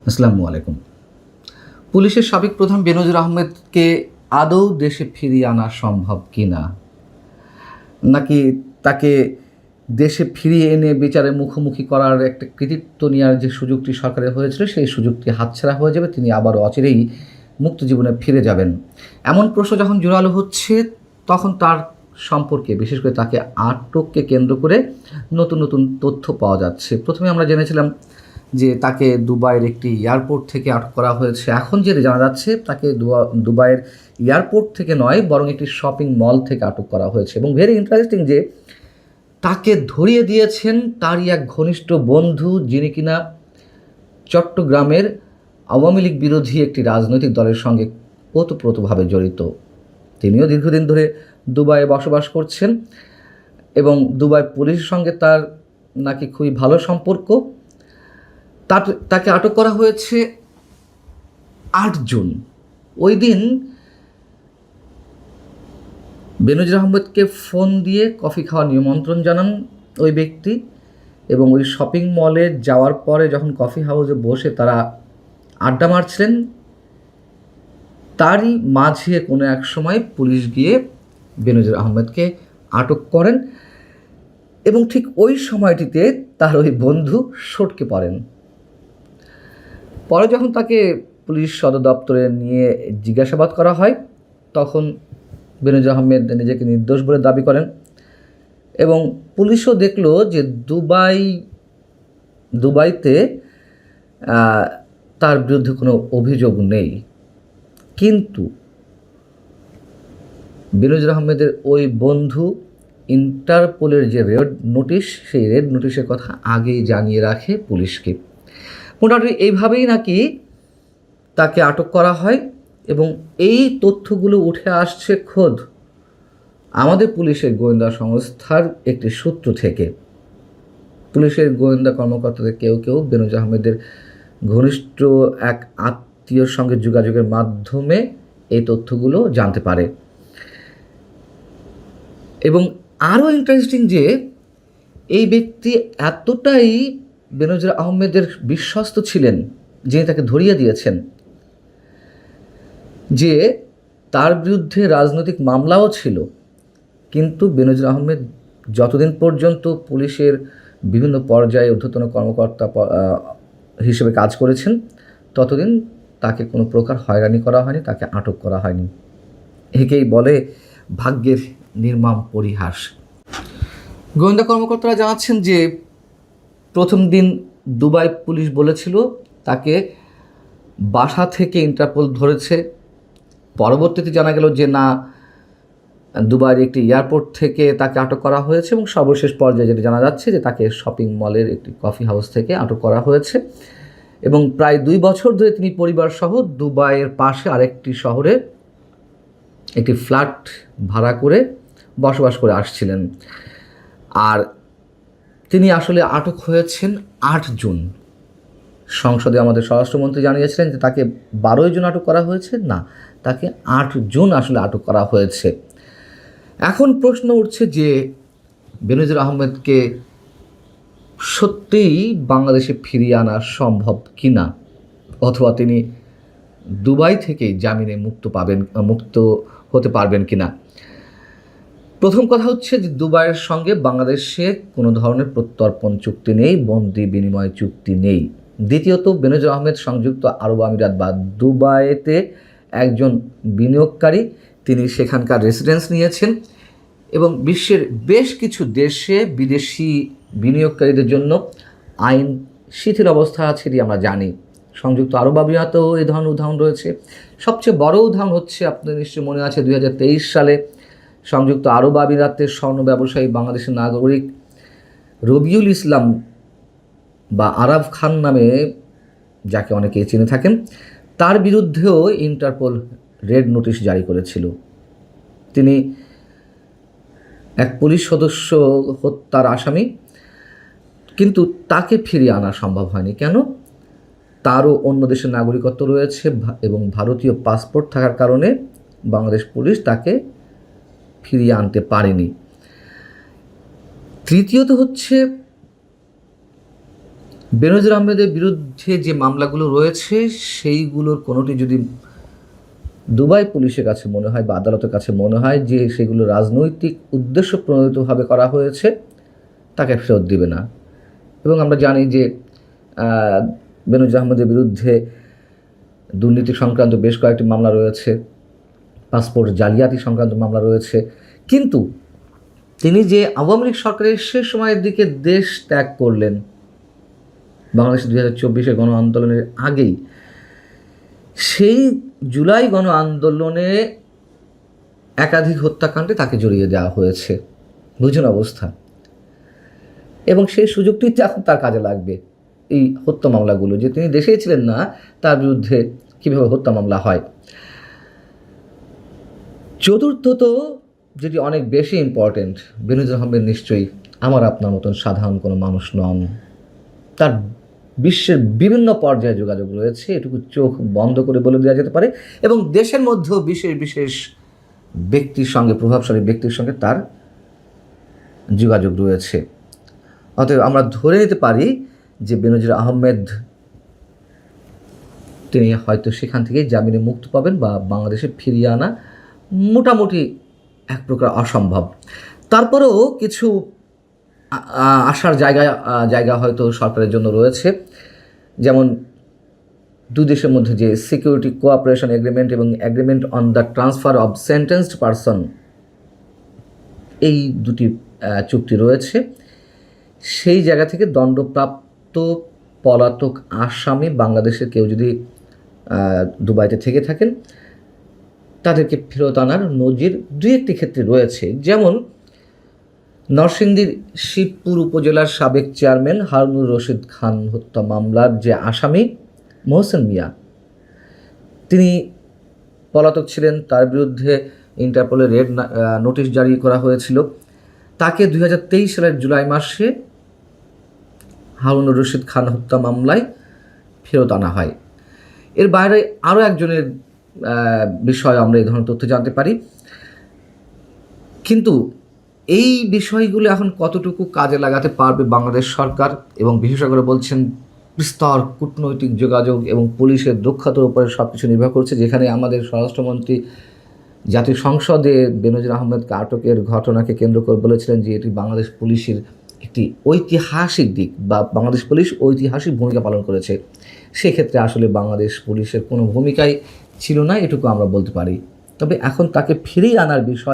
আসসালামু আলাইকুম। পুলিশের সাবেক প্রধান বেনজির আহমেদকে আদৌ দেশে ফিরিয়ে আনা সম্ভব কিনা, নাকি তাকে দেশে ফিরিয়ে এনে বিচারের মুখোমুখি করার একটা কৃতিত্ব নেওয়ার যে সুযোগটি সরকারের হয়েছিল সেই সুযোগটি হাতছাড়া হয়ে যাবে, তিনি আবারও অচিরেই মুক্ত জীবনে ফিরে যাবেন, এমন প্রশ্ন যখন জোরালো হচ্ছে তখন তার সম্পর্কে, বিশেষ করে তাকে আটককে কেন্দ্র করে নতুন নতুন তথ্য পাওয়া যাচ্ছে। প্রথমে আমরা জেনেছিলাম যে তাকে দুবাইয়ের একটি এয়ারপোর্ট থেকে আটক করা হয়েছে। এখন যেটা জানা যাচ্ছে তাকে দুবাইয়ের এয়ারপোর্ট থেকে নয়, বরং একটি শপিং মল থেকে আটক করা হয়েছে। এবং ভেরি ইন্টারেস্টিং যে তাকে ধরিয়ে দিয়েছেন তারই এক ঘনিষ্ঠ বন্ধু, যিনি কিনা চট্টগ্রামের আওয়ামী লীগ বিরোধী একটি রাজনৈতিক দলের সঙ্গে ওতপ্রোতভাবে জড়িত। তিনিও দীর্ঘদিন ধরে দুবাইয়ে বসবাস করছেন এবং দুবাই পুলিশের সঙ্গে তার নাকি খুবই ভালো সম্পর্ক। তাকে আটক করা হয়েছে 8 জুন। ওই দিন বেনজির আহমেদকে ফোন দিয়ে কফি খাওয়ার নিমন্ত্রণ জানান ওই ব্যক্তি, এবং ওই শপিং মলে যাওয়ার পরে যখন কফি হাউসে বসে তারা আড্ডা মারছিলেন, তারই মাঝে কোনো এক সময় পুলিশ গিয়ে বেনজির আহমেদকে আটক করেন এবং ঠিক ওই সময়টিতে তার ওই বন্ধু সটকে পড়েন। পরে যখন তাকে পুলিশ সদর দপ্তরে নিয়ে জিজ্ঞাসাবাদ করা হয় তখন বেনজির আহমেদ নিজেকে নির্দোষ বলে দাবি করেন এবং পুলিশও দেখল যে দুবাইতে তার বিরুদ্ধে কোনো অভিযোগ নেই। কিন্তু বেনজির আহমেদের ওই বন্ধু ইন্টারপোলের যে রেড নোটিশ, সেই রেড নোটিশের কথা আগেই জানিয়ে রাখে পুলিশকে। মোটামুটি এইভাবেই নাকি তাকে আটক করা হয় এবং এই তথ্যগুলো উঠে আসছে খোদ আমাদের পুলিশের গোয়েন্দা সংস্থার একটি সূত্র থেকে। পুলিশের গোয়েন্দা কর্মকর্তাদের কেউ কেউ বেনজির আহমেদের ঘনিষ্ঠ এক আত্মীয়র সঙ্গে যোগাযোগের মাধ্যমে এই তথ্যগুলো জানতে পারে। এবং আরও ইন্টারেস্টিং যে এই ব্যক্তি এতটাই বেনজির আহমেদের বিশ্বস্ত ছিলেন, যিনি তাকে ধরিয়ে দিয়েছেন, যে তার বিরুদ্ধে রাজনৈতিক মামলাও ছিল। কিন্তু বেনজির আহমেদ যতদিন পর্যন্ত পুলিশের বিভিন্ন পর্যায়ে ঊর্ধ্বতন কর্মকর্তা হিসেবে কাজ করেছেন ততদিন তাকে কোনো প্রকার হয়রানি করা হয়নি, তাকে আটক করা হয়নি। একেই বলে ভাগ্যের নির্মম পরিহাস। গোয়েন্দা কর্মকর্তারা জানাচ্ছেন যে প্রথম দিন দুবাই পুলিশ বলেছিল তাকে বাসা থেকে ইন্টারপোল ধরেছে। পরবর্তীতে জানা গেল যে না, দুবাইয়ের একটি এয়ারপোর্ট থেকে তাকে আটক করা হয়েছে এবং সর্বশেষ পর্যায়ে যেটা জানা যাচ্ছে যে তাকে শপিং মলের একটি কফি হাউস থেকে আটক করা হয়েছে। এবং প্রায় 2 বছর ধরে তিনি পরিবারসহ দুবাইয়ের পাশে আরেকটি শহরে একটি ফ্ল্যাট ভাড়া করে বসবাস করে আসছিলেন। আর তিনি আসলে আটক হয়েছেন 8 জুন। সংসদে আমাদের স্বরাষ্ট্রমন্ত্রী জানিয়েছিলেন যে তাকে 12 জুন আটক করা হয়েছে, না, তাকে 8 জুন আসলে আটক করা হয়েছে। এখন প্রশ্ন উঠছে যে বেনজির আহমেদকে সত্যিই বাংলাদেশে ফিরিয়ে আনা সম্ভব কিনা, অথবা তিনি দুবাই থেকেই জামিনে মুক্ত হতে পারবেন কিনা। প্রথম কথা হচ্ছে যে দুবাইয়ের সঙ্গে বাংলাদেশে কোনো ধরনের প্রত্যর্পণ চুক্তি নেই, বন্দি বিনিময় চুক্তি নেই। দ্বিতীয়ত, বেনজির আহমেদ সংযুক্ত আরব আমিরাত বা দুবাইতে একজন বিনিয়োগকারী, তিনি সেখানকার রেসিডেন্স নিয়েছেন এবং বিশ্বের বেশ কিছু দেশে বিদেশি বিনিয়োগকারীদের জন্য আইন শিথিল অবস্থা আছে, এটি আমরা জানি। সংযুক্ত আরব আমিরাতেও এই ধরনের উদাহরণ রয়েছে। সবচেয়ে বড় উদাহরণ হচ্ছে, আপনাদের নিশ্চয়ই মনে আছে, 2023 সালে সংযুক্ত আরব আমিরাতের স্বর্ণ ব্যবসায়ী বাংলাদেশের নাগরিক রবিউল ইসলাম বা আরাফ খান নামে যাকে অনেকে চিনে থাকেন, তার বিরুদ্ধেও ইন্টারপোল রেড নোটিশ জারি করেছিল। তিনি এক পুলিশ সদস্য হত্যার আসামি, কিন্তু তাকে ফিরিয়ে আনা সম্ভব হয়নি। কেন? তারও অন্য দেশের নাগরিকত্ব রয়েছে এবং ভারতীয় পাসপোর্ট থাকার কারণে বাংলাদেশ পুলিশ তাকে ফিরিয়ে আনতে পারেনি। তৃতীয়ত হচ্ছে বেনজির আহমেদের বিরুদ্ধে যে মামলাগুলো রয়েছে সেইগুলোর কোনোটি যদি দুবাই পুলিশের কাছে মনে হয় বা আদালতের কাছে মনে হয় যে সেগুলো রাজনৈতিক উদ্দেশ্য প্রণোদিতভাবে করা হয়েছে, তাকে ফেরত দিবে না। এবং আমরা জানি যে বেনজির আহমেদের বিরুদ্ধে দুর্নীতি সংক্রান্ত বেশ কয়েকটি মামলা রয়েছে, পাসপোর্ট জালিয়াতি সংক্রান্ত মামলা রয়েছে। কিন্তু তিনি যে আওয়ামী লীগ সরকারের শেষ সময়ের দিকে দেশ ত্যাগ করলেন বাংলাদেশে 2024 গণ আন্দোলনের আগেই, সেই জুলাই গণ আন্দোলনে একাধিক হত্যাকাণ্ডে তাকে জড়িয়ে দেওয়া হয়েছে, বুঝুন অবস্থা। এবং সেই সুযোগটি এখন তার কাজে লাগবে, এই হত্যা মামলাগুলো, যে তিনি দেশেই ছিলেন না তার বিরুদ্ধে কীভাবে হত্যা মামলা হয়। চতুর্থত, যেটি অনেক বেশি ইম্পর্টেন্ট, বেনজির আহমেদ নিশ্চয়ই আমার আপনার মতন সাধারণ কোনো মানুষ নন। তার বিশ্বের বিভিন্ন পর্যায়ে যোগাযোগ রয়েছে, এটুকু চোখ বন্ধ করে বলে দেওয়া যেতে পারে। এবং দেশের মধ্যেও বিশেষ বিশেষ ব্যক্তির সঙ্গে, প্রভাবশালী ব্যক্তির সঙ্গে তার যোগাযোগ রয়েছে। অতএব আমরা ধরে নিতে পারি যে বেনজির আহমেদ তিনি হয়তো সেখান থেকেই জামিনে মুক্তি পাবেন বা বাংলাদেশে ফিরিয়ে আনা মোটামুটি এক প্রকার অসম্ভব। তারপরেও কিছু আসার জায়গা হয়তো সরকারের জন্য রয়েছে, যেমন দুই দেশের মধ্যে যে সিকিউরিটি কোঅপারেশন এগ্রিমেন্ট এবং agreement on the transfer of sentenced person, এই দুটি চুক্তি রয়েছে। সেই জায়গা থেকে দণ্ডপ্রাপ্ত পলাতক আসামি বাংলাদেশের কেউ যদি দুবাইতে থেকে থাকেন, তাদেরকে ফেরত আনার নজির দুই একটি ক্ষেত্রে রয়েছে। যেমন নরসিংদীর শিবপুর উপজেলার সাবেক চেয়ারম্যান হারুনুর রশিদ খান হত্যা মামলার যে আসামি মোহসেন মিয়া, তিনি পলাতক ছিলেন, তার বিরুদ্ধে ইন্টারপোলের রেড নোটিশ জারি করা হয়েছিল। তাকে 2023 সালের জুলাই মাসে হারুনুর রশিদ খান হত্যা মামলায় ফেরত আনা হয়। এর বাইরে আরও একজনের বিষয়ে আমরা এই ধরনের তথ্য জানতে পারি। কিন্তু এই বিষয়গুলো এখন কতটুকু কাজে লাগাতে পারবে বাংলাদেশ সরকার, এবং বিশেষজ্ঞরা বলছেন বিস্তর কূটনৈতিক যোগাযোগ এবং পুলিশের দক্ষতার উপরে সব কিছু নির্ভর করছে। যেখানে আমাদের স্বরাষ্ট্রমন্ত্রী জাতীয় সংসদে বেনজির আহমেদকে আটকের ঘটনাকে কেন্দ্র করে বলেছিলেন যে এটি বাংলাদেশ পুলিশের একটি ঐতিহাসিক দিক, বা বাংলাদেশ পুলিশ ঐতিহাসিক ভূমিকা পালন করেছে। সেক্ষেত্রে আসলে বাংলাদেশ পুলিশের কোনো ভূমিকাই ছিল না, এটুকু আমরা বলতে পারি। তবে এখন তাকে ফিরিয়ে আনার বিষয়